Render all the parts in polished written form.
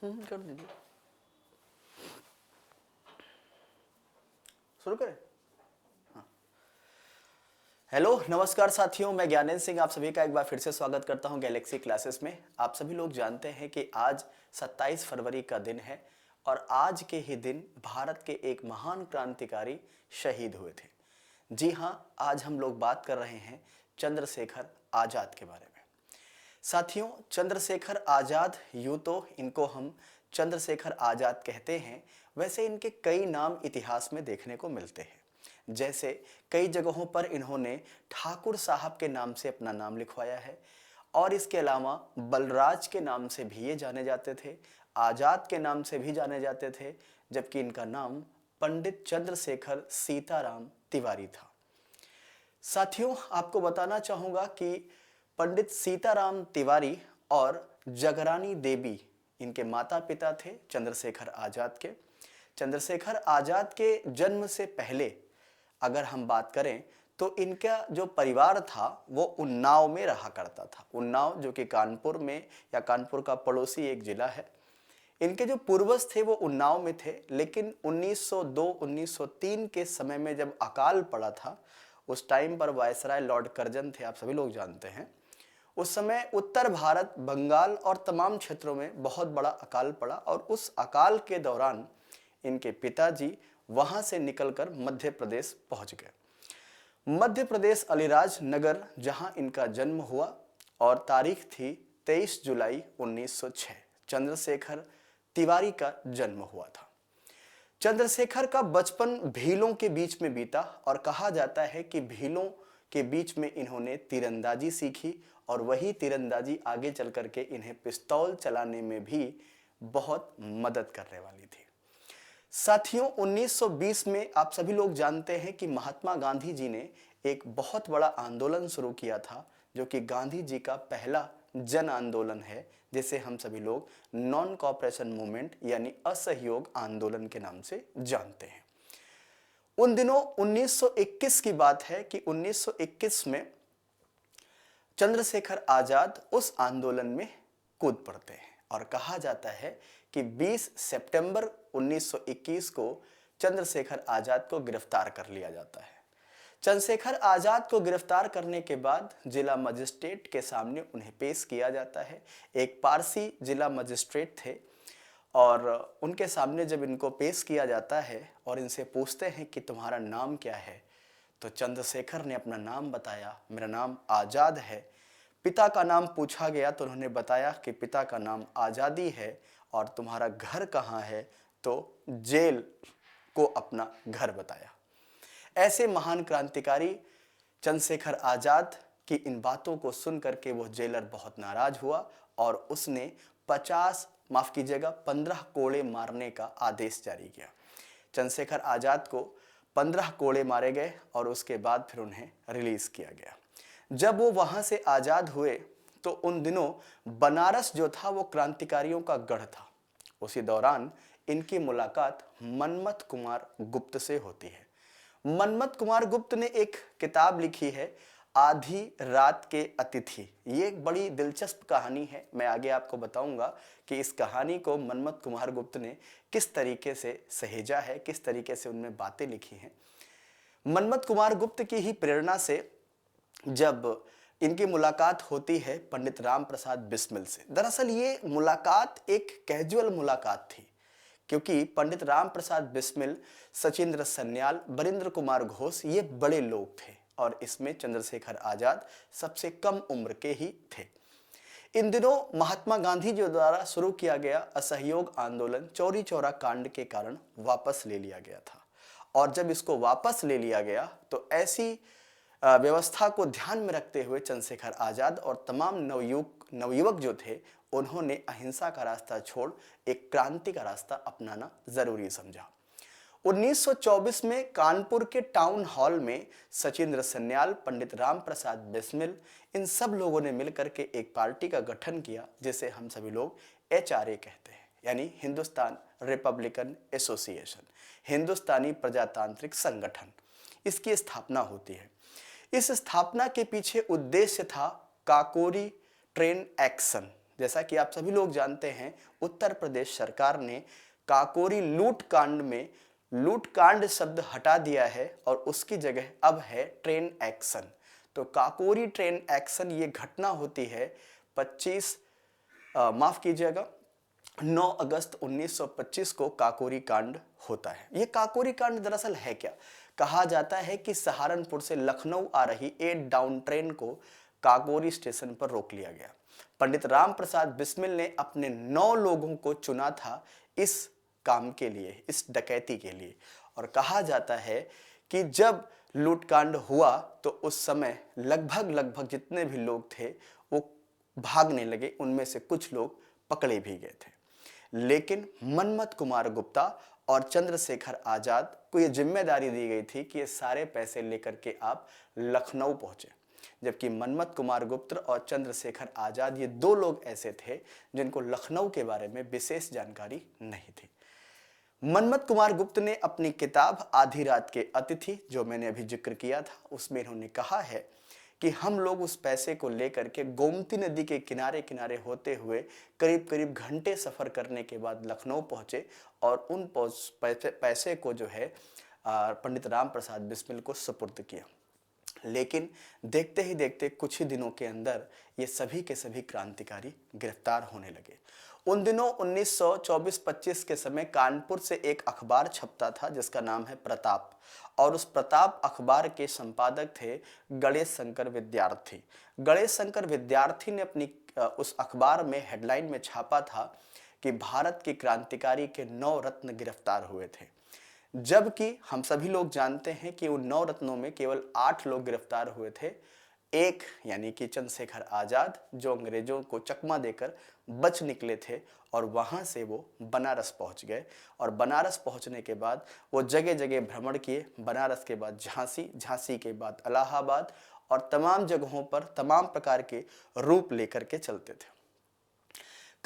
कर दीजिए, शुरू करें। हाँ। हेलो नमस्कार साथियों, मैं ज्ञानेंद्र सिंह आप सभी का एक बार फिर से स्वागत करता हूं गैलेक्सी क्लासेस में। आप सभी लोग जानते हैं कि आज 27 फरवरी का दिन है और आज के ही दिन भारत के एक महान क्रांतिकारी शहीद हुए थे। जी हाँ, आज हम लोग बात कर रहे हैं चंद्रशेखर आज़ाद के बारे में। साथियों, चंद्रशेखर आज़ाद, यूँ तो इनको हम चंद्रशेखर आज़ाद कहते हैं, वैसे इनके कई नाम इतिहास में देखने को मिलते हैं। जैसे कई जगहों पर इन्होंने ठाकुर साहब के नाम से अपना नाम लिखवाया है और इसके अलावा बलराज के नाम से भी ये जाने जाते थे, आज़ाद के नाम से भी जाने जाते थे, जबकि इनका नाम पंडित चंद्रशेखर सीताराम तिवारी था। साथियों, आपको बताना चाहूँगा कि पंडित सीताराम तिवारी और जगरानी देवी इनके माता पिता थे चंद्रशेखर आज़ाद के। चंद्रशेखर आज़ाद के जन्म से पहले अगर हम बात करें तो इनका जो परिवार था वो उन्नाव में रहा करता था। उन्नाव जो कि कानपुर में या कानपुर का पड़ोसी एक जिला है। इनके जो पूर्वज थे वो उन्नाव में थे, लेकिन 1902-1903 के समय में जब अकाल पड़ा था, उस टाइम पर वायसराय लॉर्ड कर्जन थे, आप सभी लोग जानते हैं। उस समय उत्तर भारत, बंगाल और तमाम क्षेत्रों में बहुत बड़ा अकाल पड़ा और उस अकाल के दौरान इनके पिताजी वहां से निकलकर मध्य प्रदेश पहुंच गए। मध्य प्रदेश अलीराज नगर जहां इनका जन्म हुआ और तारीख थी 23 जुलाई 1906। चंद्रशेखर तिवारी का जन्म हुआ था। चंद्रशेखर का बचपन भीलों के बीच में बीता और कहा जाता है कि भीलों के बीच में इन्होंने तीरंदाजी सीखी और वही तीरंदाजी आगे चल करके इन्हें पिस्तौल चलाने में भी बहुत मदद करने वाली थी। साथियों, 1920 में आप सभी लोग जानते हैं कि महात्मा गांधी जी ने एक बहुत बड़ा आंदोलन शुरू किया था, जो कि गांधी जी का पहला जन आंदोलन है, जिसे हम सभी लोग नॉन कॉपरेशन मूवमेंट यानी असहयोग आंदोलन के नाम से जानते हैं। उन दिनों 1921 की बात है कि 1921 में चंद्रशेखर आज़ाद उस आंदोलन में कूद पड़ते हैं और कहा जाता है कि 20 सितंबर 1921 को चंद्रशेखर आज़ाद को गिरफ्तार कर लिया जाता है। चंद्रशेखर आज़ाद को गिरफ्तार करने के बाद जिला मजिस्ट्रेट के सामने उन्हें पेश किया जाता है। एक पारसी जिला मजिस्ट्रेट थे और उनके सामने जब इनको पेश किया जाता है और इनसे पूछते हैं कि तुम्हारा नाम क्या है, तो चंद्रशेखर ने अपना नाम बताया, मेरा नाम आज़ाद है। पिता का नाम पूछा गया तो उन्होंने बताया कि पिता का नाम आज़ादी है और तुम्हारा घर कहाँ है, तो जेल को अपना घर बताया। ऐसे महान क्रांतिकारी चंद्रशेखर आज़ाद की इन बातों को सुन करके वो जेलर बहुत नाराज हुआ और उसने 15 कोड़े मारने का आदेश जारी किया। चंद्रशेखर आज़ाद को 15 कोड़े मारे गए और उसके बाद फिर उन्हें रिलीज किया गया। जब वो वहां से आज़ाद हुए तो उन दिनों बनारस जो था वो क्रांतिकारियों का गढ़ था। उसी दौरान इनकी मुलाकात मनमथ कुमार गुप्त से होती है। मनमथ कुमार गुप्त ने एक किताब लिखी है, आधी रात के अतिथि। ये एक बड़ी दिलचस्प कहानी है। मैं आगे आपको बताऊंगा कि इस कहानी को मनमथ कुमार गुप्त ने किस तरीके से सहेजा है, किस तरीके से उनमें बातें लिखी हैं। मनमथ कुमार गुप्त की ही प्रेरणा से जब इनकी मुलाकात होती है पंडित राम प्रसाद बिस्मिल से। दरअसल ये मुलाकात एक कैजुअल मुलाकात थी, क्योंकि पंडित राम प्रसाद बिस्मिल, सचिंद्र सन्याल, बरिंद्र कुमार घोष ये बड़े लोग थे और इसमें चंद्रशेखर आज़ाद सबसे कम उम्र के ही थे। इन दिनों महात्मा गांधी जी द्वारा शुरू किया गया असहयोग आंदोलन चौरी चौरा कांड के कारण वापस ले लिया गया था और जब इसको वापस ले लिया गया तो ऐसी व्यवस्था को ध्यान में रखते हुए चंद्रशेखर आज़ाद और तमाम नवयुवक जो थे, उन्होंने अहिंसा का रास्ता छोड़ एक क्रांति का रास्ता अपनाना जरूरी समझा। 1924 में कानपुर के टाउन हॉल में सचिंद्र सन्याल, पंडित राम प्रसाद बिस्मिल, इन सब लोगों ने मिलकर के एक पार्टी का गठन किया, जिसे हम सभी लोग HRA कहते हैं, यानी हिंदुस्तान रिपब्लिकन एसोसिएशन, हिंदुस्तानी प्रजातांत्रिक संगठन। इसकी स्थापना होती है। इस स्थापना के पीछे उद्देश्य था काकोरी ट्रेन एक्शन, जैसा कि आप सभी लोग जानते हैं, उत्तर प्रदेश सरकार ने काकोरी लूट कांड में लूट कांड शब्द हटा दिया है और उसकी जगह अब है ट्रेन एक्शन। तो काकोरी ट्रेन एक्शन ये घटना होती है 25 माफ कीजिएगा 9 अगस्त 1925 को काकोरी कांड होता है। यह काकोरी कांड दरअसल है क्या? कहा जाता है कि सहारनपुर से लखनऊ आ रही 8 डाउन ट्रेन को काकोरी स्टेशन पर रोक लिया गया। पंडित राम प्रसाद बिस्मिल ने अपने 9 लोगों को चुना था इस काम के लिए, इस डकैती के लिए। और कहा जाता है कि जब लूटकांड हुआ तो उस समय लगभग जितने भी लोग थे वो भागने लगे, उनमें से कुछ लोग पकड़े भी गए थे। लेकिन मनमथ कुमार गुप्ता और चंद्रशेखर आजाद को यह जिम्मेदारी दी गई थी कि ये सारे पैसे लेकर के आप लखनऊ पहुंचे। जबकि मनमथ कुमार गुप्ता और चंद्रशेखर आजाद ये 2 लोग ऐसे थे जिनको लखनऊ के बारे में विशेष जानकारी नहीं थी। मनमथ कुमार गुप्त ने अपनी किताब आधी रात के अतिथि, जो मैंने अभी जिक्र किया था, उसमें इन्होंने कहा है कि हम लोग उस पैसे को लेकर के गोमती नदी के किनारे किनारे होते हुए करीब घंटे सफ़र करने के बाद लखनऊ पहुँचे और उन पैसे को जो है पंडित राम प्रसाद बिस्मिल को सुपुर्द किया। लेकिन देखते ही देखते कुछ ही दिनों के अंदर ये सभी के सभी क्रांतिकारी गिरफ्तार होने लगे। उन दिनों 1924-25 के समय कानपुर से एक अखबार छपता था जिसका नाम है प्रताप, और उस प्रताप अखबार के संपादक थे गणेश शंकर विद्यार्थी। गणेश शंकर विद्यार्थी ने अपनी उस अखबार में हेडलाइन में छापा था कि भारत के क्रांतिकारी के 9 रत्न गिरफ्तार हुए थे। जबकि हम सभी लोग जानते हैं कि उन 9 रत्नों में केवल 8 लोग गिरफ्तार हुए थे। एक यानी कि चंद्रशेखर आजाद, जो अंग्रेजों को चकमा देकर बच निकले थे और वहां से वो बनारस पहुंच गए, और बनारस पहुंचने के बाद वो जगह जगह भ्रमण किए। बनारस के बाद झांसी, झांसी के बाद इलाहाबाद, और तमाम जगहों पर तमाम प्रकार के रूप लेकर के चलते थे।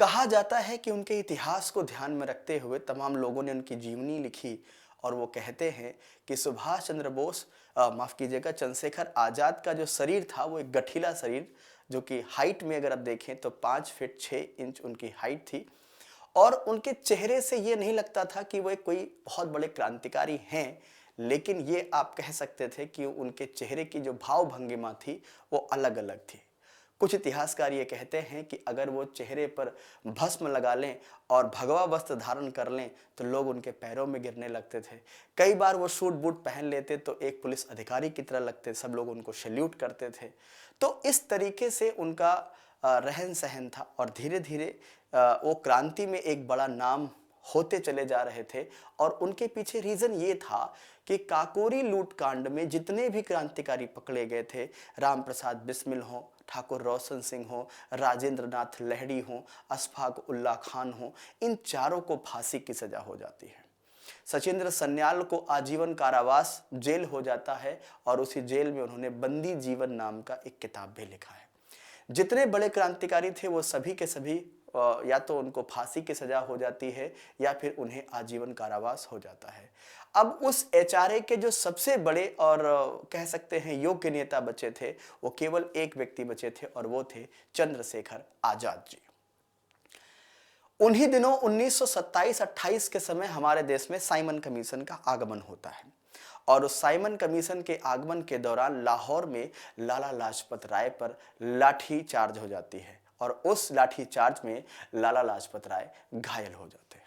कहा जाता है कि उनके इतिहास को ध्यान में रखते हुए तमाम लोगों ने उनकी जीवनी लिखी, और वो कहते हैं कि सुभाष चंद्र बोस माफ कीजिएगा चंद्रशेखर आजाद का जो शरीर था वो एक गठीला शरीर, जो कि हाइट में अगर आप देखें तो 5 फीट 6 इंच उनकी हाइट थी, और उनके चेहरे से ये नहीं लगता था कि वो कोई बहुत बड़े क्रांतिकारी हैं, लेकिन ये आप कह सकते थे कि उनके चेहरे की जो भाव भंगिमा थी वो अलग अलग थी। कुछ इतिहासकार ये कहते हैं कि अगर वो चेहरे पर भस्म लगा लें और भगवा वस्त्र धारण कर लें तो लोग उनके पैरों में गिरने लगते थे। कई बार वो सूट बूट पहन लेते तो एक पुलिस अधिकारी की तरह लगते, सब लोग उनको सैल्यूट करते थे। तो इस तरीके से उनका रहन सहन था, और धीरे धीरे वो क्रांति में एक बड़ा नाम होते चले जा रहे थे। और उनके पीछे रीजन ये था कि काकोरी लूट कांड में जितने भी क्रांतिकारी पकड़े गए थे, राम प्रसाद बिस्मिल हो, ठाकुर रोशन सिंह हो, राजेंद्र नाथ लहड़ी हो, अशफाक उल्ला खान हो, इन चारों को फांसी की सजा हो जाती है। सचिंद्र सन्याल को आजीवन कारावास जेल हो जाता है, और उसी जेल में उन्होंने बंदी जीवन नाम का एक किताब भी लिखा है। जितने बड़े क्रांतिकारी थे वो सभी के सभी या तो उनको फांसी की सजा हो जाती है या फिर उन्हें आजीवन कारावास हो जाता है। अब उस एचआरए के जो सबसे बड़े और कह सकते हैं योग्य नेता बचे थे, वो केवल एक व्यक्ति बचे थे, और वो थे चंद्रशेखर आजाद जी। उन्हीं दिनों 1927-28 के समय हमारे देश में साइमन कमीशन का आगमन होता है, और उस साइमन कमीशन के आगमन के दौरान लाहौर में लाला लाजपत राय पर लाठी चार्ज हो जाती है, और उस लाठी चार्ज में लाला लाजपत राय घायल हो जाते हैं।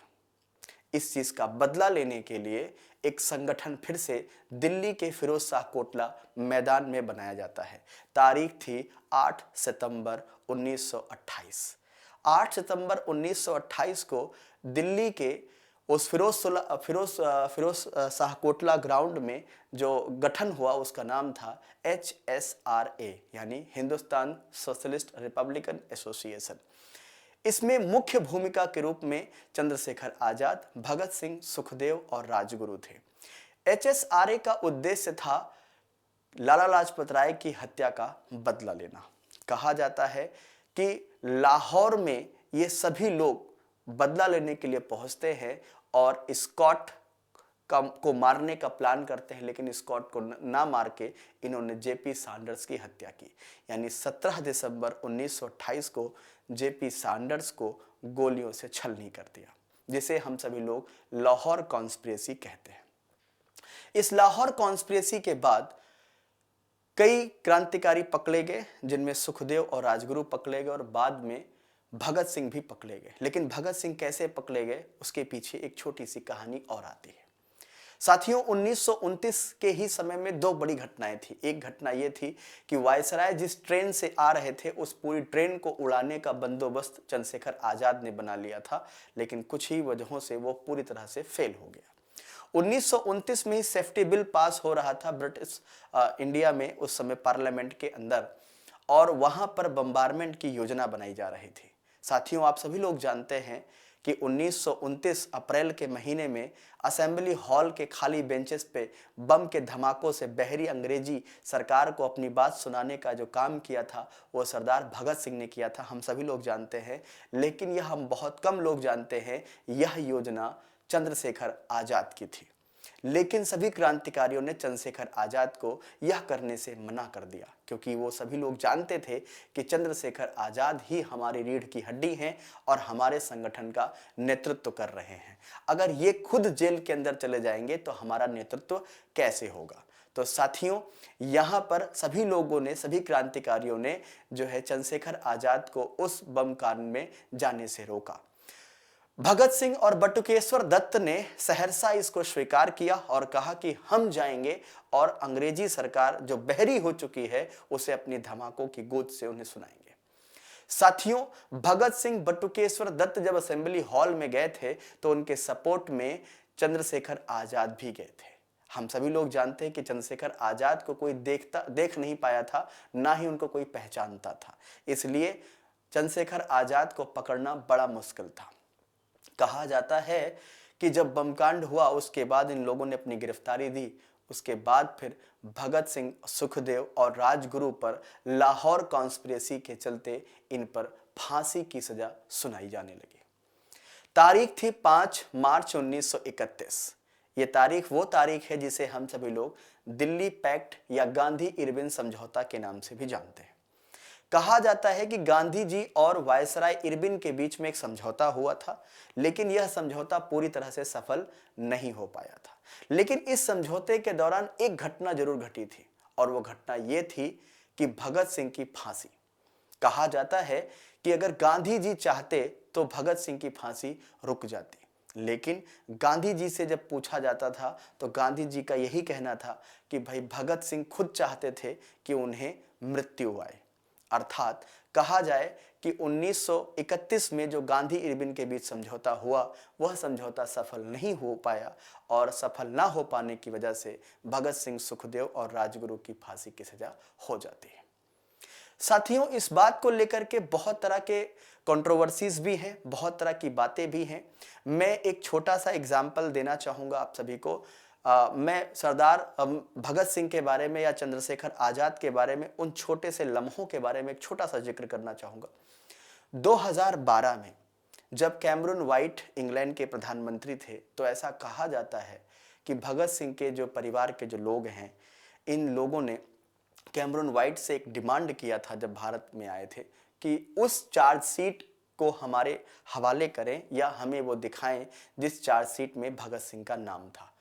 इस चीज का बदला लेने के लिए एक संगठन फिर से दिल्ली के फिरोज शाह कोटला मैदान में बनाया जाता है। तारीख थी 8 सितंबर 1928। 8 सितंबर 1928 को दिल्ली के उस फिरोज शाह कोटला ग्राउंड में जो गठन हुआ उसका नाम था HSRA, यानी हिंदुस्तान सोशलिस्ट रिपब्लिकन एसोसिएशन। इसमें मुख्य भूमिका के रूप में चंद्रशेखर आजाद, भगत सिंह, सुखदेव और राजगुरु थे। HSRA का उद्देश्य था लाला लाजपत राय की हत्या का बदला लेना। कहा जाता है कि लाहौर में ये सभी लोग बदला लेने के लिए पहुंचते हैं, और स्कॉट को मारने का प्लान करते हैं, लेकिन स्कॉट को ना मार के इन्होंने जेपी सैंडर्स की हत्या की। यानी 17 दिसंबर 1928 को जेपी सैंडर्स को गोलियों से छलनी कर दिया, जिसे हम सभी लोग लाहौर कॉन्स्पिरेसी कहते हैं। इस लाहौर कॉन्स्पिरेसी के बाद कई क्रांतिकारी पकड़े गए, जिनमें सुखदेव और राजगुरु पकड़े गए और बाद में भगत सिंह भी पकड़े गए। लेकिन भगत सिंह कैसे पकड़े गए, उसके पीछे एक छोटी सी कहानी और आती है। साथियों, 1929 के ही समय में दो बड़ी घटनाएं थी। एक घटना यह थी कि वायसराय जिस ट्रेन से आ रहे थे, उस पूरी ट्रेन को उड़ाने का बंदोबस्त चंद्रशेखर आजाद ने बना लिया था, लेकिन कुछ ही वजहों से वो पूरी तरह से फेल हो गया। 1929 में ही सेफ्टी बिल पास हो रहा था ब्रिटिश इंडिया में, उस समय पार्लियामेंट के अंदर, और वहां पर बम्बारमेंट की योजना बनाई जा रही थी। साथियों, आप सभी लोग जानते हैं कि 1929 अप्रैल के महीने में असेंबली हॉल के खाली बेंचेस पे बम के धमाकों से बहरी अंग्रेजी सरकार को अपनी बात सुनाने का जो काम किया था, वो सरदार भगत सिंह ने किया था, हम सभी लोग जानते हैं। लेकिन यह हम बहुत कम लोग जानते हैं, यह योजना चंद्रशेखर आजाद की थी। लेकिन सभी क्रांतिकारियों ने चंद्रशेखर आजाद को यह करने से मना कर दिया, क्योंकि वो सभी लोग जानते थे कि चंद्रशेखर आजाद ही हमारी रीढ़ की हड्डी हैं और हमारे संगठन का नेतृत्व कर रहे हैं। अगर ये खुद जेल के अंदर चले जाएंगे तो हमारा नेतृत्व कैसे होगा। तो साथियों, यहाँ पर सभी लोगों ने, सभी क्रांतिकारियों ने जो है चंद्रशेखर आजाद को उस बम कांड में जाने से रोका। भगत सिंह और बटुकेश्वर दत्त ने सहरसा इसको स्वीकार किया और कहा कि हम जाएंगे और अंग्रेजी सरकार जो बहरी हो चुकी है उसे अपनी धमाकों की गूंज से उन्हें सुनाएंगे। साथियों, भगत सिंह बटुकेश्वर दत्त जब असेंबली हॉल में गए थे तो उनके सपोर्ट में चंद्रशेखर आजाद भी गए थे। हम सभी लोग जानते हैं कि चंद्रशेखर आजाद को कोई देख नहीं पाया था, ना ही उनको कोई पहचानता था, इसलिए चंद्रशेखर आजाद को पकड़ना बड़ा मुश्किल था। कहा जाता है कि जब बमकांड हुआ उसके बाद इन लोगों ने अपनी गिरफ्तारी दी, उसके बाद फिर भगत सिंह, सुखदेव और राजगुरु पर लाहौर कॉन्स्पिरेसी के चलते इन पर फांसी की सजा सुनाई जाने लगी। तारीख थी 5 मार्च 1931। ये तारीख वो तारीख है जिसे हम सभी लोग दिल्ली पैक्ट या गांधी इरविन समझौता के नाम से भी जानते हैं। कहा जाता है कि गांधी जी और वायसराय इरविन के बीच में एक समझौता हुआ था, लेकिन यह समझौता पूरी तरह से सफल नहीं हो पाया था। लेकिन इस समझौते के दौरान एक घटना जरूर घटी थी, और वो घटना ये थी कि भगत सिंह की फांसी। कहा जाता है कि अगर गांधी जी चाहते तो भगत सिंह की फांसी रुक जाती, लेकिन गांधी जी से जब पूछा जाता था तो गांधी जी का यही कहना था कि भाई भगत सिंह खुद चाहते थे कि उन्हें मृत्यु आए। अर्थात कहा जाए कि 1931 में जो गांधी इरविन के बीच समझौता हुआ, वह समझौता सफल नहीं हो पाया, और सफल ना हो पाने की वजह से भगत सिंह, सुखदेव और राजगुरु की फांसी की सजा हो जाती है। साथियों, इस बात को लेकर के बहुत तरह के कंट्रोवर्सीज भी हैं, बहुत तरह की बातें भी हैं। मैं एक छोटा सा एग्जाम्पल देना चाहूँगा आप सभी को। मैं सरदार भगत सिंह के बारे में या चंद्रशेखर आजाद के बारे में, उन छोटे से लम्हों के बारे में एक छोटा सा जिक्र करना चाहूँगा। 2012 में जब कैमरून वाइट इंग्लैंड के प्रधानमंत्री थे, तो ऐसा कहा जाता है कि भगत सिंह के जो परिवार के जो लोग हैं, इन लोगों ने कैमरून वाइट से एक डिमांड किया था जब भारत में आए थे कि उस चार्जशीट को हमारे हवाले करें या हमें वो दिखाएं जिस चार्जशीट में भगत सिंह का नाम था।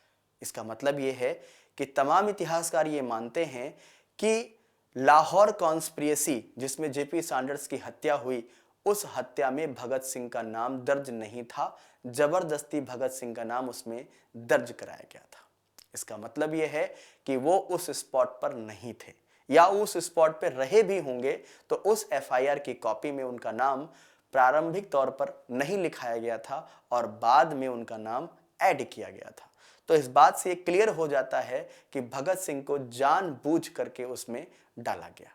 इसका मतलब ये है कि तमाम इतिहासकार ये मानते हैं कि लाहौर कॉन्स्पिरेसी, जिसमें जेपी सैंडर्स की हत्या हुई, उस हत्या में भगत सिंह का नाम दर्ज नहीं था, जबरदस्ती भगत सिंह का नाम उसमें दर्ज कराया गया था। इसका मतलब यह है कि वो उस स्पॉट पर नहीं थे, या उस स्पॉट पर रहे भी होंगे तो उस एफआईआर की कॉपी में उनका नाम प्रारंभिक तौर पर नहीं लिखाया गया था और बाद में उनका नाम ऐड किया गया था। तो इस बात से ये क्लियर हो जाता है कि भगत सिंह को जानबूझ करके उसमें डाला गया।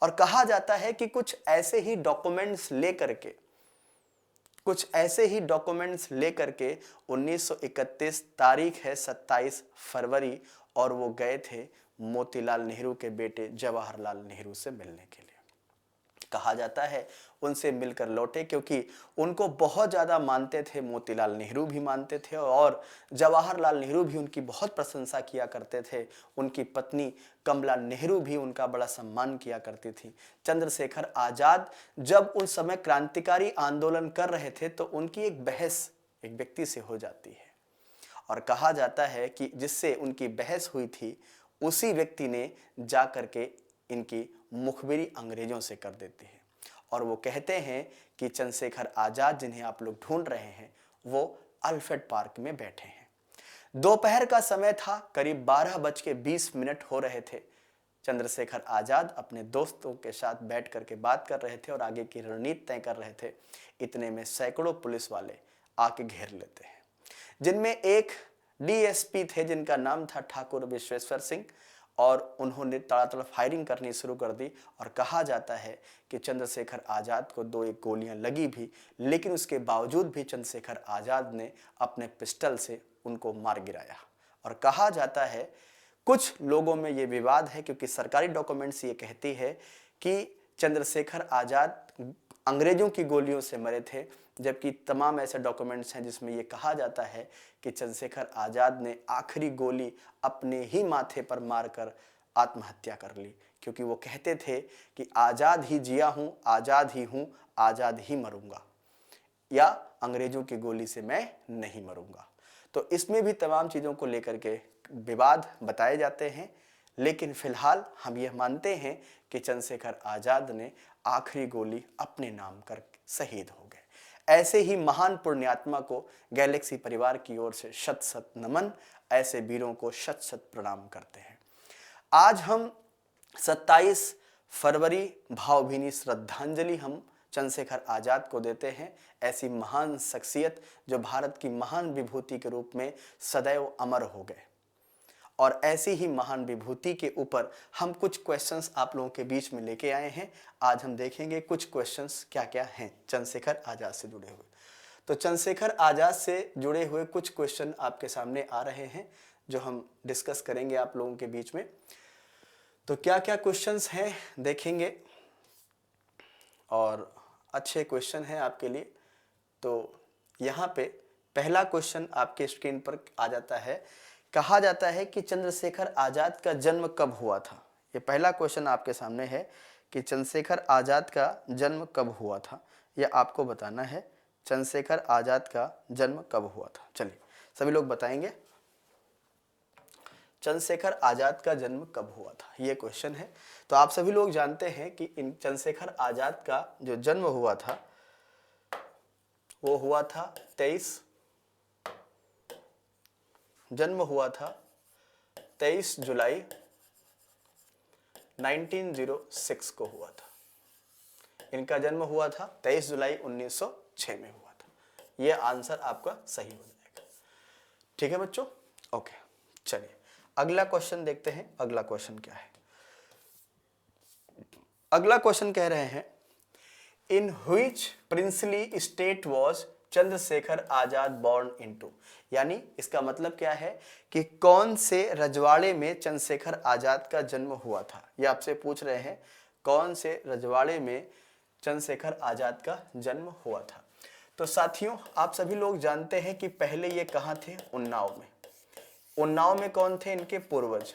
और कहा जाता है कि कुछ ऐसे ही डॉक्यूमेंट्स लेकर के 1931, तारीख है 27 फरवरी, और वो गए थे मोतीलाल नेहरू के बेटे जवाहरलाल नेहरू से मिलने के लिए। कहा जाता है उनसे मिलकर लौटे, क्योंकि उनको बहुत ज़्यादा मानते थे। मोतीलाल नेहरू भी मानते थे और जवाहरलाल नेहरू भी उनकी बहुत प्रशंसा किया करते थे। उनकी पत्नी कमला नेहरू भी उनका बड़ा सम्मान किया करती थी। चंद्रशेखर आज़ाद जब उस समय क्रांतिकारी आंदोलन कर रहे थे तो उनकी एक बहस एक व्यक्ति से हो जाती है और कहा जाता है कि जिससे उनकी बहस हुई थी उसी व्यक्ति ने जा करके इनकी मुखबिरी अंग्रेजों से कर देती है और वो कहते हैं कि चंद्रशेखर आज़ाद जिन्हें आप लोग ढूंढ रहे हैं वो अल्फ्रेड पार्क में बैठे हैं। दोपहर का समय था, करीब 12:20 हो रहे थे। चंद्रशेखर आज़ाद अपने दोस्तों के साथ बैठ करके बात कर रहे थे और आगे की रणनीति तय कर रहे थे। इतने में सैकड़ों पुलिस वाले आके घेर लेते हैं, जिनमें एक डीएसपी थे जिनका नाम था ठाकुर विश्वेश्वर सिंह, और उन्होंने तड़ातड़ फायरिंग करनी शुरू कर दी और कहा जाता है कि चंद्रशेखर आज़ाद को 2-1 गोलियां लगी भी, लेकिन उसके बावजूद भी चंद्रशेखर आज़ाद ने अपने पिस्टल से उनको मार गिराया। और कहा जाता है कुछ लोगों में ये विवाद है क्योंकि सरकारी डॉक्यूमेंट्स ये कहती है कि चंद्रशेखर आज़ाद अंग्रेजों की गोलियों से मरे थे, जबकि तमाम ऐसे डॉक्यूमेंट्स हैं जिसमें ये कहा जाता है कि चंद्रशेखर आज़ाद ने आखिरी गोली अपने ही माथे पर मारकर आत्महत्या कर ली, क्योंकि वो कहते थे कि आज़ाद ही जिया हूँ, आज़ाद ही हूँ, आज़ाद ही मरूंगा, या अंग्रेजों की गोली से मैं नहीं मरूंगा। तो इसमें भी तमाम चीज़ों को लेकर के विवाद बताए जाते हैं, लेकिन फिलहाल हम यह मानते हैं कि चंद्रशेखर आज़ाद ने आखिरी गोली अपने नाम कर शहीद हो गए। ऐसे ही महान पुण्यात्मा को गैलेक्सी परिवार की ओर से शत शत नमन, ऐसे वीरों को शत शत प्रणाम करते हैं। आज हम 27 फरवरी भावभीनी श्रद्धांजलि हम चंद्रशेखर आज़ाद को देते हैं, ऐसी महान शख्सियत जो भारत की महान विभूति के रूप में सदैव अमर हो गए। और ऐसी ही महान विभूति के ऊपर हम कुछ क्वेश्चंस आप लोगों के बीच में लेके आए हैं। आज हम देखेंगे कुछ क्वेश्चंस क्या क्या हैं चंद्रशेखर आज़ाद से जुड़े हुए। तो चंद्रशेखर आज़ाद से जुड़े हुए कुछ क्वेश्चन आपके सामने आ रहे हैं जो हम डिस्कस करेंगे आप लोगों के बीच में। तो क्या क्या क्वेश्चंस हैं देखेंगे, और अच्छे क्वेश्चन हैं आपके लिए। तो यहाँ पे पहला क्वेश्चन आपके स्क्रीन पर आ जाता है। कहा जाता है कि चंद्रशेखर आज़ाद का जन्म कब हुआ था। ये पहला क्वेश्चन आपके सामने है कि चंद्रशेखर आज़ाद का जन्म कब हुआ था, यह आपको बताना है। चंद्रशेखर आज़ाद का जन्म कब हुआ था, चलिए सभी लोग बताएंगे। चंद्रशेखर आज़ाद का जन्म कब हुआ था, ये क्वेश्चन है। तो आप सभी लोग जानते हैं कि इन चंद्रशेखर आज़ाद का जो जन्म हुआ था वो हुआ था 23 जुलाई 1906 को हुआ था। इनका जन्म हुआ था 23 जुलाई 1906 में हुआ था। यह आंसर आपका सही हो जाएगा। ठीक है बच्चों, ओके। चलिए अगला क्वेश्चन देखते हैं। अगला क्वेश्चन क्या है? अगला क्वेश्चन कह रहे हैं in which princely state was Chandrashekhar Azad born into. यानी इसका मतलब क्या है कि कौन से रजवाड़े में चंद्रशेखर आज़ाद का जन्म हुआ था। ये आपसे पूछ रहे हैं कौन से रजवाड़े में चंद्रशेखर आज़ाद का जन्म हुआ था। तो साथियों आप सभी लोग जानते हैं कि पहले ये कहाँ थे, उन्नाव में। उन्नाव में कौन थे, इनके पूर्वज,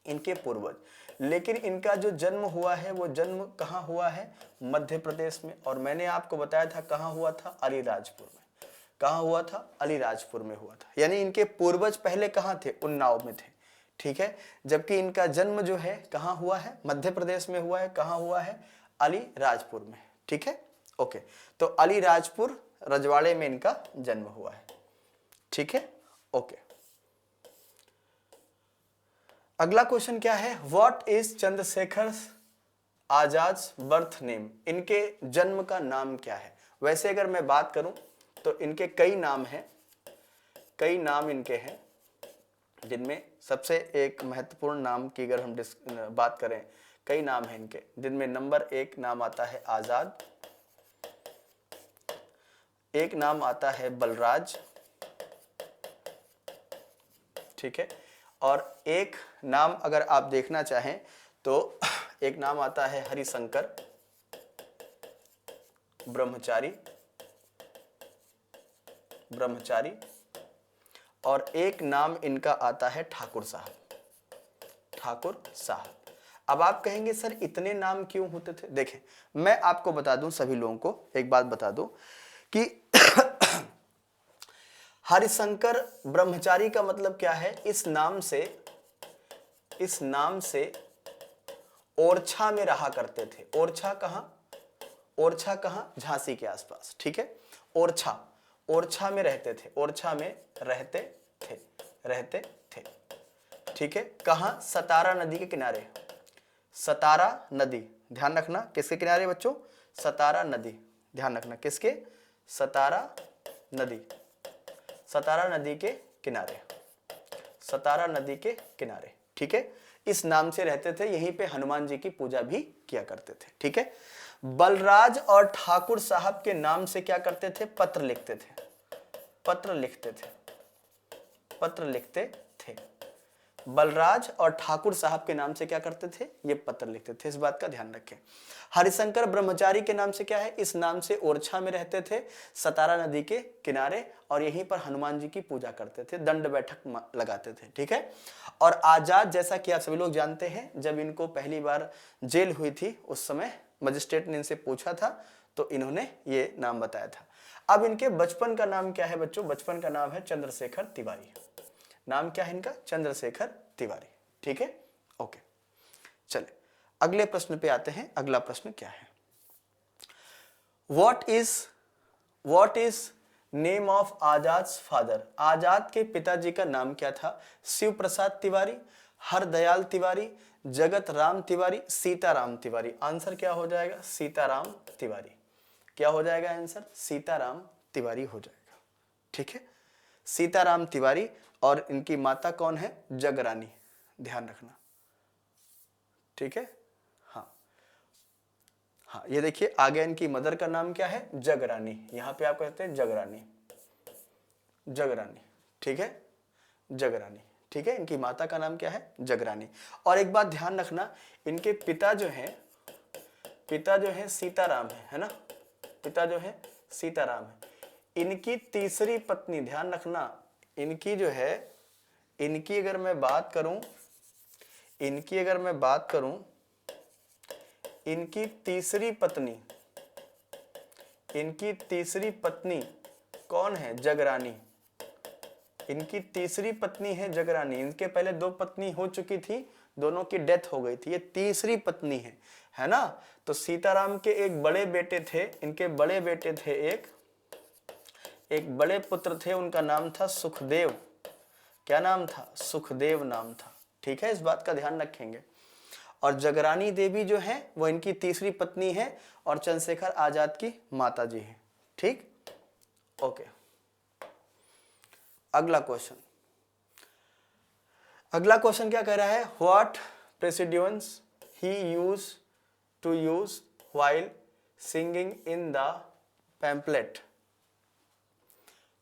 इनके पूर्वज। लेकिन इनका जो जन्म हुआ है वो जन्म कहाँ हुआ है, मध्य प्रदेश में। और मैंने आपको बताया था कहाँ हुआ था, अलीराजपुर में। कहाँ हुआ था, अलीराजपुर में हुआ था। यानी इनके पूर्वज पहले कहाँ थे, उन्नाव में थे। ठीक है, जबकि इनका जन्म जो है कहाँ हुआ है, मध्य प्रदेश में हुआ है। कहाँ हुआ है, अलीराजपुर में। ठीक है, ओके। तो अलीराजपुर रजवाड़े में इनका जन्म हुआ है। ठीक है, ओके। अगला क्वेश्चन क्या है, what is Chandrashekhar Azad birth name. इनके जन्म का नाम क्या है। वैसे अगर मैं बात करूं तो इनके कई नाम हैं, कई नाम इनके हैं, जिनमें सबसे एक महत्वपूर्ण नाम की अगर हम बात करें, कई नाम हैं इनके, जिनमें नंबर 1 नाम आता है आजाद, एक नाम आता है बलराज, ठीक है, और एक नाम अगर आप देखना चाहें तो एक नाम आता है हरिशंकर, ब्रह्मचारी, ब्रह्मचारी, और एक नाम इनका आता है ठाकुर साहब, ठाकुर साहब। अब आप कहेंगे सर इतने नाम क्यों होते थे? देखें, मैं आपको बता दूं, सभी लोगों को एक बात बता दूं कि हरिशंकर ब्रह्मचारी का मतलब क्या है? इस नाम से ओरछा में रहा करते थे। ओरछा कहां? ओरछा कहां? झांसी के आसपास, ठीक है। ओरछा, ओरछा में रहते थे, ओरछा में रहते थे, रहते थे, ठीक है। कहां? सतारा नदी के किनारे, सतारा नदी, ध्यान रखना किसके किनारे बच्चों? सतारा नदी, ध्यान रखना किसके? सतारा नदी, सतारा नदी के किनारे, सतारा नदी के किनारे, ठीक है। इस नाम से रहते थे, यहीं पे हनुमान जी की पूजा भी किया करते थे, ठीक है। बलराज और ठाकुर साहब के नाम से क्या करते थे? पत्र लिखते थे, पत्र लिखते थे, पत्र लिखते थे। बलराज और ठाकुर साहब के नाम से क्या करते थे? ये पत्र लिखते थे, इस बात का ध्यान रखें। हरिशंकर ब्रह्मचारी के नाम से क्या है? इस नाम से ओरछा में रहते थे, सतारा नदी के किनारे, और यहीं पर हनुमान जी की पूजा करते थे, दंड बैठक लगाते थे, ठीक है। और आजाद, जैसा कि आप सभी लोग जानते हैं, जब इनको पहली बार जेल हुई थी उस समय मजिस्ट्रेट ने इनसे पूछा था तो इन्होंने ये नाम बताया था। अब इनके बचपन का नाम क्या है बच्चों? बचपन का नाम है चंद्रशेखर तिवारी। नाम क्या है इनका? चंद्रशेखर तिवारी, ठीक है। ओके, चले अगले प्रश्न पे आते हैं। अगला प्रश्न क्या है? What is name of Azad father? Azad के पिताजी का नाम क्या था? शिव प्रसाद तिवारी, हरदयाल तिवारी, जगत राम तिवारी, सीताराम तिवारी। आंसर क्या हो जाएगा? सीताराम तिवारी। क्या हो जाएगा आंसर? सीताराम तिवारी हो जाएगा, ठीक है। सीताराम तिवारी, और इनकी माता कौन है? जगरानी, ध्यान रखना, ठीक है। हाँ हाँ, ये देखिए आगे इनकी मदर का नाम क्या है? जगरानी। यहां पे आप कहते हैं जगरानी, जगरानी, ठीक है, जगरानी, ठीक है। इनकी माता का नाम क्या है? जगरानी। और एक बात ध्यान रखना, इनके पिता जो है सीताराम है ना, पिता जो है सीताराम है। इनकी तीसरी पत्नी, ध्यान रखना, इनकी जो है, इनकी अगर मैं बात करूं, इनकी तीसरी पत्नी कौन है? जगरानी। इनकी तीसरी पत्नी है जगरानी। इनके पहले दो पत्नी हो चुकी थी, दोनों की डेथ हो गई थी, ये तीसरी पत्नी है ना। तो सीताराम के एक बड़े बेटे थे, इनके बड़े बेटे थे, एक बड़े पुत्र थे, उनका नाम था सुखदेव। क्या नाम था? सुखदेव नाम था, ठीक है। इस बात का ध्यान रखेंगे। और जगरानी देवी जो है वो इनकी तीसरी पत्नी है और चंद्रशेखर आजाद की माता जी है, ठीक। ओके, अगला क्वेश्चन क्या कह रहा है? What pseudonyms he used to use while singing in the pamphlet?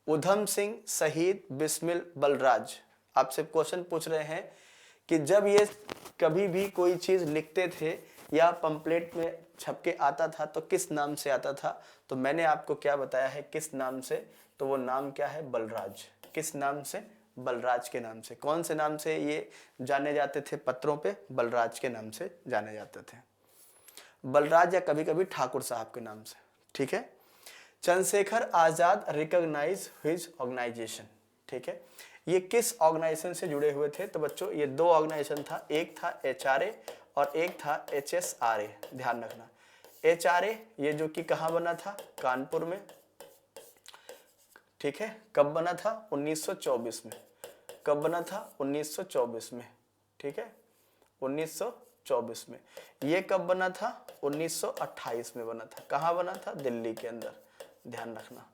Udham Singh, शहीद, बिस्मिल, बलराज। आपसे क्वेश्चन पूछ रहे हैं कि जब ये कभी भी कोई चीज लिखते थे या पंपलेट में छप के आता था तो किस नाम से आता था? तो मैंने आपको क्या बताया है किस नाम से? तो वो नाम क्या है? बलराज। किस नाम से? बलराज के नाम से। कौन से नाम से ये जाने जाते थे पत्रों पे? बलराज के नाम से जाने जाते थे, बलराज, या कभी कभी ठाकुर साहब के नाम से, ठीक है। चंद्रशेखर आजाद रिकॉग्नाइज हिज ऑर्गेनाइजेशन, ठीक है। ये किस ऑर्गेनाइजेशन से जुड़े हुए थे? तो बच्चों ये दो ऑर्गेनाइजेशन था, एक था HRA और एक था HSRA, ध्यान रखना। HRA ये जो कि कहाँ बना था? कानपुर में, ठीक है। कब बना था? 1924 में। कब बना था? 1924 में, ठीक है, 1924 में। ये कब बना था? 1928 में बना था। कहाँ बना था? दिल्ली के अंदर, ध्यान रखना,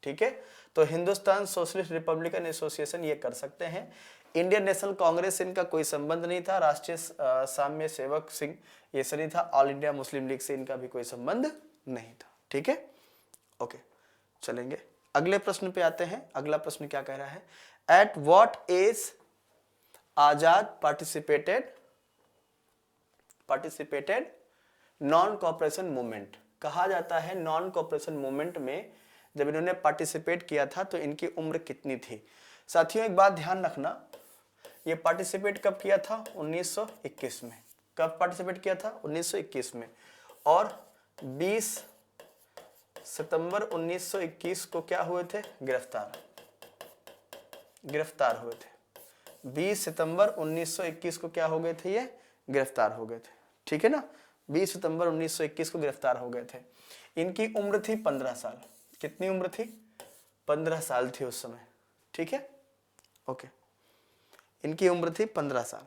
ठीक है। तो हिंदुस्तान सोशलिस्ट रिपब्लिकन एसोसिएशन ये कर सकते हैं। इंडियन नेशनल कांग्रेस से इनका कोई संबंध नहीं था। राष्ट्रीय साम्य सेवक सिंह ये से नहीं था। ऑल इंडिया मुस्लिम लीग से इनका भी कोई संबंध नहीं था, ठीक है। ओके, चलेंगे अगले प्रश्न पे आते हैं। अगला प्रश्न क्या कह रहा है? At what age Azad participated non cooperation movement? कहा जाता है नॉन कोऑपरेशन मूवमेंट में जब इन्होंने पार्टिसिपेट किया था तो इनकी उम्र कितनी थी। साथियों एक बात ध्यान रखना, ये पार्टिसिपेट कब किया था? 1921 में। कब पार्टिसिपेट किया था? 1921 में। और 20 सितंबर 1921 को क्या हुए थे? गिरफ्तार हुए थे। 20 सितंबर 1921 को क्या हो गए थे? ये गिरफ्तार हो गए थे। ठीक है ना, 20 सितंबर 1921 को गिरफ्तार हो गए थे। इनकी उम्र थी 15 साल। कितनी उम्र थी? 15 साल थी उस समय। ठीक है, ओके, इनकी उम्र थी 15 साल।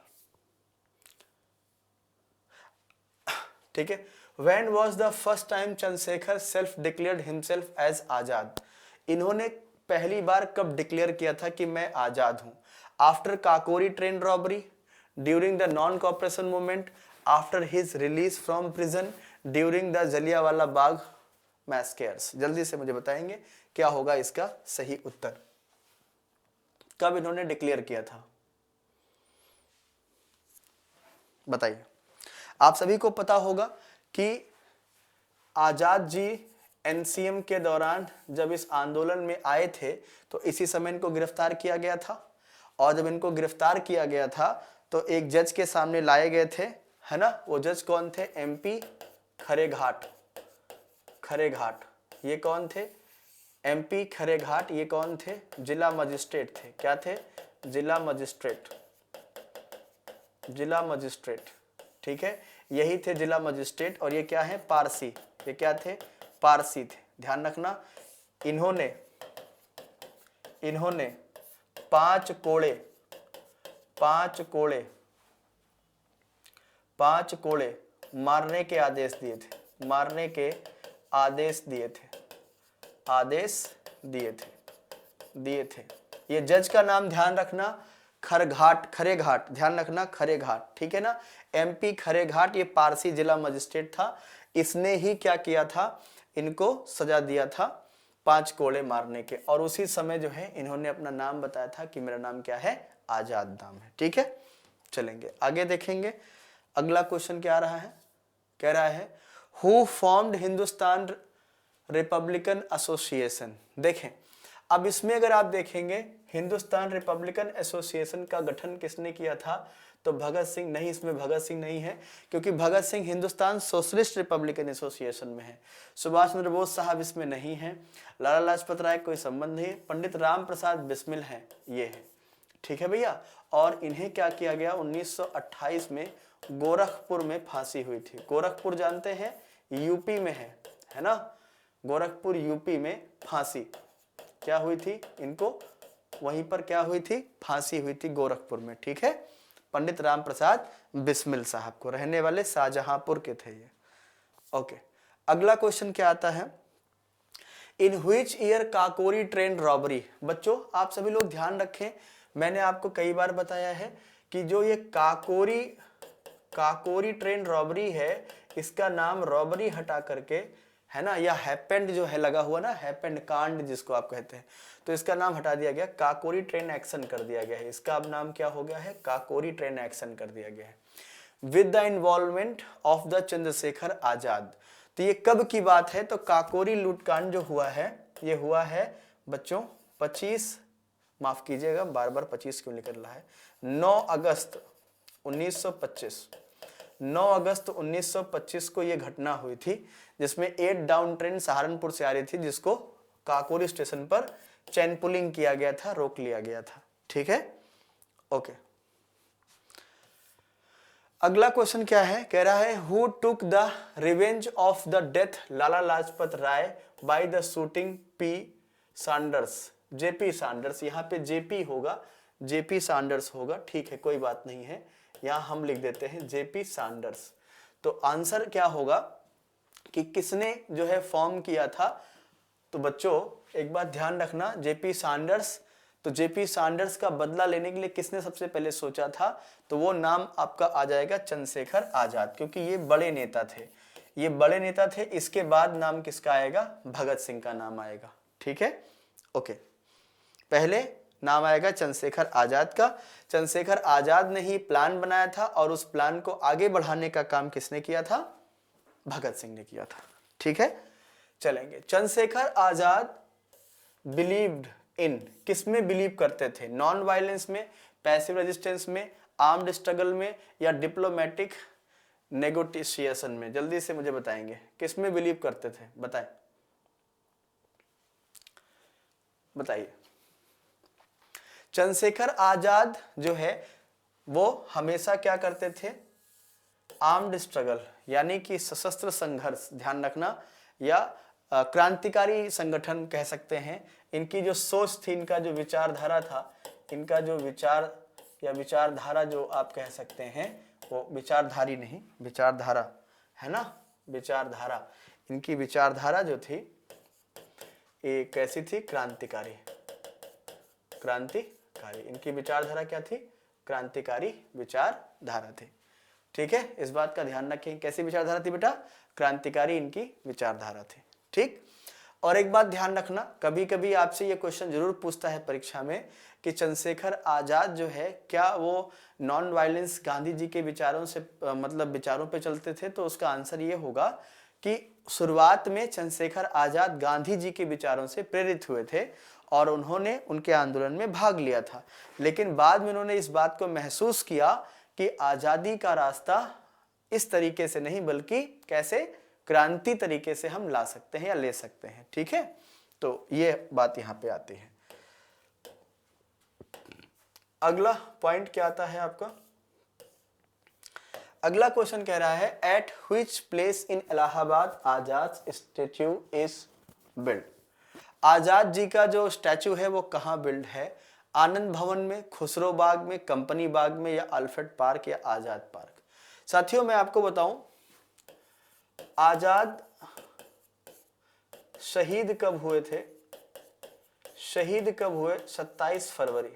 ठीक है। When was the first time Chandrashekhar self declared himself as Azad? इन्होंने पहली बार कब डिक्लेयर किया था कि मैं आजाद हूं? After Kakori train robbery, during the non cooperation movement, after his release from prison, during the Jallianwala Bagh massacres? जल्दी से मुझे बताएंगे क्या होगा इसका सही उत्तर। कब इन्होंने डिक्लेयर किया था बताइए। आप सभी को पता होगा कि आजाद जी एनसीएम के दौरान जब इस आंदोलन में आए थे तो इसी समय इनको गिरफ्तार किया गया था। और जब इनको गिरफ्तार किया गया था तो एक जज के सामने लाए गए थे, है ना। वो जज कौन थे? एमपी खरेघाट। ये कौन थे? एमपी खरेघाट। ये कौन थे? जिला मजिस्ट्रेट थे। क्या थे? जिला मजिस्ट्रेट। ठीक है, यही थे जिला मजिस्ट्रेट। और ये क्या है? पारसी। ये क्या थे? पारसी थे। ध्यान रखना, इन्होंने 5 कोड़े मारने के आदेश दिए थे। ये जज का नाम ध्यान रखना, खरेघाट। ध्यान रखना, खरेघाट। ठीक है ना, एमपी खरेघाट। ये पारसी जिला मजिस्ट्रेट था। इसने ही क्या किया था? इनको सजा दिया था 5 कोड़े मारने के। और उसी समय जो है इन्होंने अपना नाम बताया था कि मेरा नाम क्या है? आजाद नाम है। ठीक है, चलेंगे आगे देखेंगे। अगला क्वेश्चन क्या आ रहा है? कह रहा है who formed Hindustan Republican association. देखें, अब इसमें अगर आप देखेंगे हिंदुस्तान रिपब्लिकन एसोसिएशन का गठन किसने किया था? तो भगत सिंह। नहीं, इसमें भगत सिंह नहीं है, क्योंकि Bhagat Singh Hindustan socialist republican association में है। सुभाष चंद्र बोस साहब इसमें नहीं है। लाला लाजपत राय कोई संबंध नहीं है। पंडित राम प्रसाद बिस्मिल हैं, ये है। ठीक है भैया। और इन्हें क्या किया गया? 1928 में गोरखपुर में फांसी हुई थी। गोरखपुर जानते हैं, यूपी में है ना। गोरखपुर यूपी में फांसी क्या हुई थी? इनको वहीं पर क्या हुई थी? फांसी हुई थी गोरखपुर में। ठीक है, पंडित राम प्रसाद बिस्मिल साहब को, रहने वाले शाहजहांपुर के थे ये। ओके, अगला क्वेश्चन क्या आता है? In which year Kakori train robbery? बच्चों आप सभी लोग ध्यान रखें, मैंने आपको कई बार बताया है कि जो ये काकोरी ट्रेन रॉबरी है, इसका नाम रॉबरी हटा करके, है ना, या हैपेंड जो है लगा हुआ ना, हैपेंड कांड जिसको आप कहते हैं, तो इसका नाम हटा दिया गया, काकोरी ट्रेन एक्शन कर दिया गया है। इसका अब नाम क्या हो गया है? काकोरी ट्रेन एक्शन कर दिया गया है। With the involvement of the Chandrashekhar Azad. तो ये कब की बात है? तो काकोरी लूटकांड जो हुआ है, ये हुआ है बच्चों 25, माफ कीजिएगा बार बार 25 क्यों निकल रहा है, 9 अगस्त 1925। 9 अगस्त 1925 को ये घटना हुई थी, जिसमें 8 डाउन ट्रेन सहारनपुर से आ रही थी, जिसको काकोरी स्टेशन पर चैन पुलिंग किया गया था, रोक लिया गया था। ठीक है, ओके। अगला क्वेश्चन क्या है? कह रहा है who took the revenge of the death Lala Lajpat Rai by the shooting P Saunders. JP Saunders, यहाँ पे जेपी होगा, जेपी सैंडर्स होगा। ठीक है, कोई बात नहीं है, यहां हम लिख देते हैं जेपी सैंडर्स। तो आंसर क्या होगा कि किसने जो है फॉर्म किया था? तो बच्चों एक बात ध्यान रखना, जेपी सैंडर्स। तो जेपी सैंडर्स का बदला लेने के लिए किसने सबसे पहले सोचा था? तो वो नाम आपका आ जाएगा चंद्रशेखर आजाद, क्योंकि ये बड़े नेता थे। इसके बाद नाम किसका आएगा? भगत सिंह का नाम आएगा। ठीक है, ओके। पहले नाम आएगा चंद्रशेखर आजाद का। चंद्रशेखर आजाद ने ही प्लान बनाया था और उस प्लान को आगे बढ़ाने का काम किसने किया था? भगत सिंह ने किया था। ठीक है, चलेंगे। चंद्रशेखर आजाद बिलीव्ड इन, किस में बिलीव करते थे? नॉन वायलेंस में, पैसिव रेजिस्टेंस में, आर्म्ड स्ट्रगल में, या डिप्लोमेटिक नेगोटिएशन में? जल्दी से मुझे बताएंगे किस में बिलीव करते थे, बताएं, बताइए। चंद्रशेखर आजाद जो है वो हमेशा क्या करते थे? आर्म्ड स्ट्रगल यानी कि सशस्त्र संघर्ष, ध्यान रखना, या क्रांतिकारी संगठन कह सकते हैं। इनकी जो सोच थी, इनका जो विचारधारा था, इनका जो विचार या विचारधारा जो आप कह सकते हैं, वो विचारधारी नहीं, विचारधारा है ना, विचारधारा, इनकी विचारधारा जो थी ये कैसी थी? क्रांतिकारी, क्रांतिकारी। इनकी विचारधारा क्या थी? क्रांतिकारी विचारधारा थी। ठीक है, इस बात का ध्यान रखें। कैसी विचारधारा थी बेटा? क्रांतिकारी इनकी विचारधारा थी। ठीक, और एक बात ध्यान रखना, कभी कभी आपसे ये क्वेश्चन जरूर पूछता है परीक्षा में कि चंद्रशेखर आजाद जो है क्या वो नॉन वायलेंस गांधी जी के विचारों से मतलब विचारों पे चलते थे? तो उसका आंसर ये होगा कि शुरुआत में चंद्रशेखर आजाद गांधी जी के विचारों से प्रेरित हुए थे और उन्होंने उनके आंदोलन में भाग लिया था, लेकिन बाद में उन्होंने इस बात को महसूस किया कि आजादी का रास्ता इस तरीके से नहीं बल्कि कैसे? क्रांति तरीके से हम ला सकते हैं या ले सकते हैं। ठीक है, तो ये बात यहां पे आती है। अगला पॉइंट क्या आता है आपका? अगला क्वेश्चन कह रहा है at which place in Allahabad Azad statue is build. Azad ji का जो स्टैचू है वो कहाँ बिल्ड है? आनंद भवन में, खुसरो बाग में, कंपनी बाग में, या अल्फ्रेड पार्क, या आजाद पार्क? साथियों मैं आपको बताऊं, आजाद शहीद कब हुए थे? शहीद कब हुए? 27 फरवरी।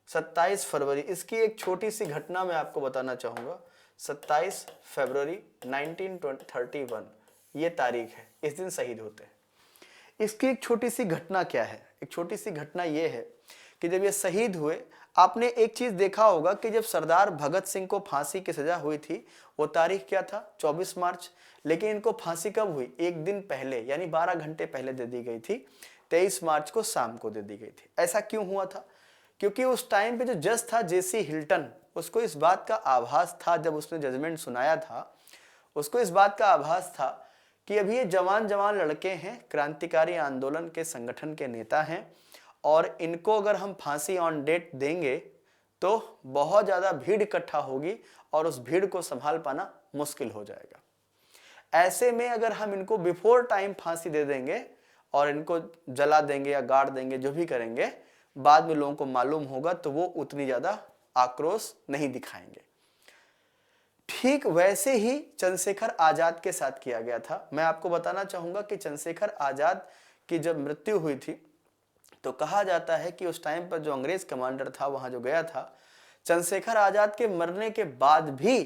27 फरवरी। इसकी एक छोटी सी घटना मैं आपको बताना चाहूंगा। 27 फरवरी 1931 ये तारीख है, इस दिन शहीद होते हैं। इसकी एक छोटी सी घटना क्या है? एक छोटी सी घटना ये है कि जब ये शहीद हुए, आपने एक चीज देखा होगा कि जब सरदार भगत सिंह को फांसी की सजा हुई थी वो तारीख क्या था? 24 मार्च। लेकिन इनको फांसी कब हुई? एक दिन पहले, यानी 12 घंटे पहले दे दी गई थी। 23 मार्च को शाम को दे दी गई थी। ऐसा क्यों हुआ था? क्योंकि उस टाइम पे जो जज था जेसी हिल्टन, उसको इस बात का आभास था, जब उसने जजमेंट सुनाया था, उसको इस बात का आभास था कि अभी ये जवान जवान लड़के हैं, क्रांतिकारी आंदोलन के संगठन के नेता हैं, और इनको अगर हम फांसी ऑन डेट देंगे तो बहुत ज़्यादा भीड़ इकट्ठा होगी और उस भीड़ को संभाल पाना मुश्किल हो जाएगा। ऐसे में अगर हम इनको बिफोर टाइम फांसी दे देंगे और इनको जला देंगे या गाड़ देंगे, जो भी करेंगे, बाद में लोगों को मालूम होगा तो वो उतनी ज़्यादा आक्रोश नहीं दिखाएंगे। ठीक वैसे ही चंद्रशेखर आजाद के साथ किया गया था। मैं आपको बताना चाहूंगा कि चंद्रशेखर आजाद की जब मृत्यु हुई थी तो कहा जाता है कि उस टाइम पर जो अंग्रेज कमांडर था वहां जो गया था, चंद्रशेखर आजाद के मरने के बाद भी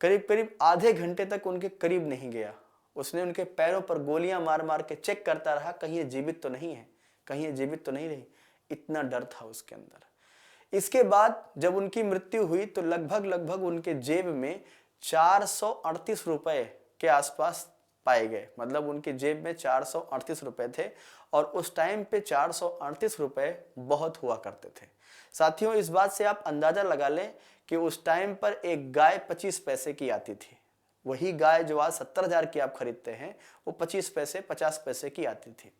करीब करीब आधे घंटे तक उनके करीब नहीं गया। उसने उनके पैरों पर गोलियां मार मार के चेक करता रहा, कहीं ये जीवित तो नहीं है, कहीं ये जीवित तो नहीं रही। इतना डर था उसके अंदर। इसके बाद जब उनकी मृत्यु हुई तो लगभग उनके जेब में 438 रुपए के आसपास पाए गए। मतलब उनकी जेब में 438 रुपए थे, और उस टाइम पे 438 रुपए बहुत हुआ करते थे। साथियों इस बात से आप अंदाजा लगा लें कि उस टाइम पर एक गाय 25 पैसे की आती थी। वही गाय जो आज 70,000 की आप खरीदते हैं वो 25 पैसे 50 पैसे की आती थी।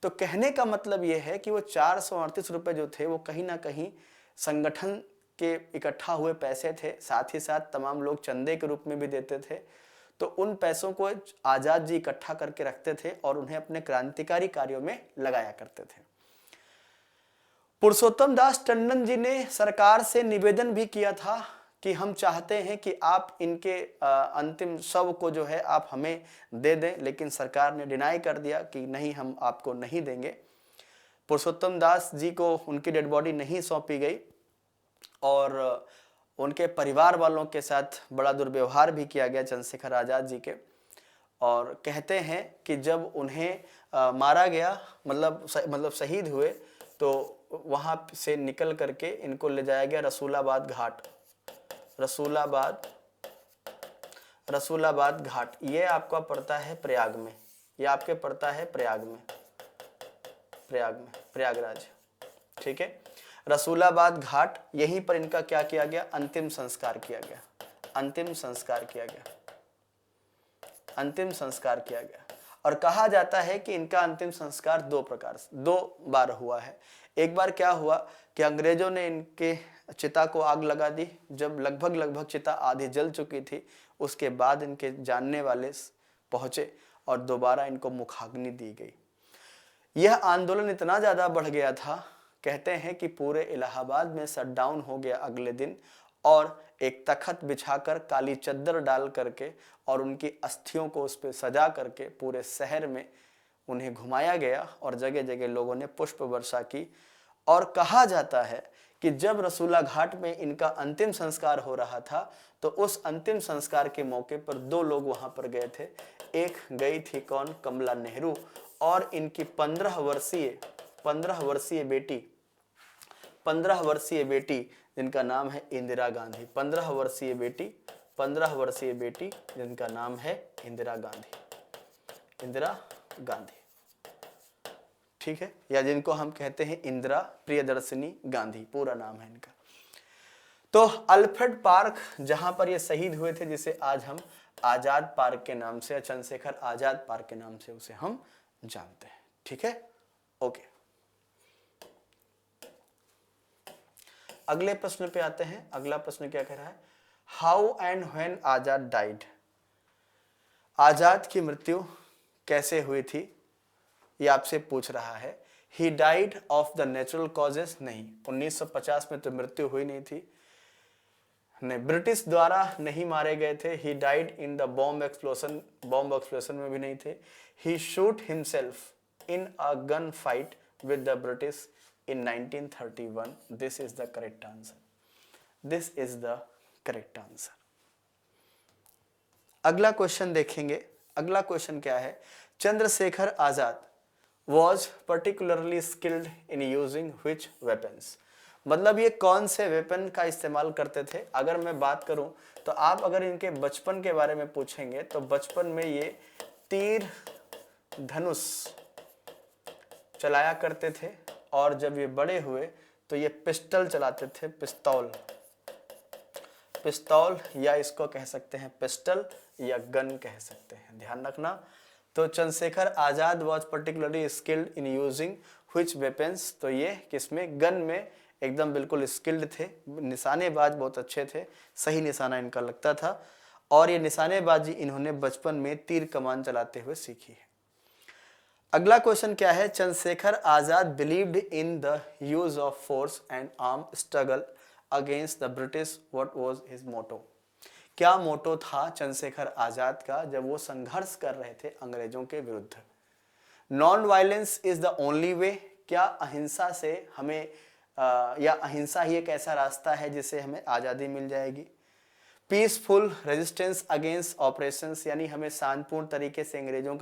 तो कहने का मतलब यह है कि वो 438 रुपए जो थे वो कहीं ना कहीं संगठन के इकट्ठा हुए पैसे थे, साथ ही साथ तमाम लोग चंदे के रूप में भी देते थे। तो उन पैसों को आजाद जी इकट्ठा करके रखते थे और उन्हें अपने क्रांतिकारी कार्यों में लगाया करते थे। पुरुषोत्तम दास टंडन जी ने सरकार से निवेदन भी किया था कि हम चाहते हैं कि आप इनके अंतिम शव को जो है आप हमें दे दें, लेकिन सरकार ने डिनाई कर दिया कि नहीं, हम आपको नहीं देंगे। पुरुषोत्तम दास जी को उनकी डेड बॉडी नहीं सौंपी गई और उनके परिवार वालों के साथ बड़ा दुर्व्यवहार भी किया गया चंद्रशेखर आजाद जी के। और कहते हैं कि जब उन्हें मारा गया, मतलब शहीद हुए, तो वहां से निकल करके इनको ले जाया गया रसूलाबाद घाट, रसूलाबाद रसूलाबाद घाट, ये आपका पड़ता है प्रयाग में, ये आपके पड़ता है प्रयाग में, प्रयागराज, ठीक है। रसूलाबाद घाट, यहीं पर इनका क्या किया गया, अंतिम संस्कार किया गया, अंतिम संस्कार किया गया, अंतिम संस्कार किया गया। और कहा जाता है कि इनका अंतिम संस्कार दो बार हुआ है। एक बार क्या हुआ कि अंग्रेजों ने इनके चिता को आग लगा दी, जब लगभग चिता आधी जल चुकी थी, उसके बाद इनके जानने वाले पहुंचे और दोबारा इनको मुखाग्नि दी गई। यह आंदोलन इतना ज़्यादा बढ़ गया था, कहते हैं कि पूरे इलाहाबाद में शटडाउन हो गया अगले दिन, और एक तख्त बिछाकर काली चद्दर डाल करके और उनकी अस्थियों को उस पर सजा करके पूरे शहर में उन्हें घुमाया गया और जगह जगह लोगों ने पुष्प वर्षा की। और कहा जाता है कि जब रसूला घाट में इनका अंतिम संस्कार हो रहा था तो उस अंतिम संस्कार के मौके पर दो लोग वहां पर गए थे। एक गई थी कौन, कमला नेहरू, और इनकी 15 वर्षीय बेटी जिनका नाम है इंदिरा गांधी, 15 वर्षीय बेटी जिनका नाम है इंदिरा गांधी, ठीक है, या जिनको हम कहते हैं इंदिरा प्रियदर्शिनी गांधी, पूरा नाम है इनका। तो अल्फ्रेड पार्क जहां पर ये शहीद हुए थे, जिसे आज हम आजाद पार्क के नाम से, चंद्रशेखर आजाद पार्क के नाम से उसे हम जानते हैं, ठीक है, ओके। अगले प्रश्न पे आते हैं। अगला प्रश्न क्या कह रहा है, how and when Azad died, Azad की मृत्यु कैसे हुई थी, ये आपसे पूछ रहा है। He died of the natural causes, नहीं, 1950 में तो मृत्यु हुई नहीं थी, नहीं, ब्रिटिश द्वारा नहीं मारे गए थे। He died in the bomb explosion में भी नहीं थे। He shoot himself in a gun fight with the British in 1931. This is the correct answer. This is the correct answer. अगला क्वेश्चन देखेंगे। अगला क्वेश्चन क्या है, चंद्रशेखर आजाद was particularly skilled in using which weapons, मतलब ये कौन से वेपन का इस्तेमाल करते थे। अगर मैं बात करूं तो आप अगर इनके बचपन के बारे में पूछेंगे तो बचपन में ये तीर धनुष चलाया करते थे, और जब ये बड़े हुए तो ये पिस्टल चलाते थे, पिस्तौल, या इसको कह सकते हैं पिस्टल या गन कह सकते हैं, ध्यान रखना। तो Chandrashekhar Azad was particularly skilled in using which weapons, तो ये किसमें, गन में एकदम बिल्कुल स्किल्ड थे, निशानेबाज बहुत अच्छे थे, सही निशाना इनका लगता था, और ये निशानेबाजी इन्होंने बचपन में तीर कमान चलाते हुए सीखी है। अगला क्वेश्चन क्या है, Chandrashekhar Azad believed in the use of force and arm struggle against the British, what was his motto, क्या मोटो था चंद्रशेखर आजाद का जब वो संघर्ष कर रहे थे अंग्रेजों के विरुद्ध। Non violence is the only way, क्या अहिंसा से हमें या अहिंसा ही एक ऐसा रास्ता है जिससे हमें आज़ादी मिल जाएगी। पीसफुल रेजिस्टेंस अगेंस्ट ऑपरेशंस, यानी हमें शांतिपूर्ण तरीके से अंग्रेजों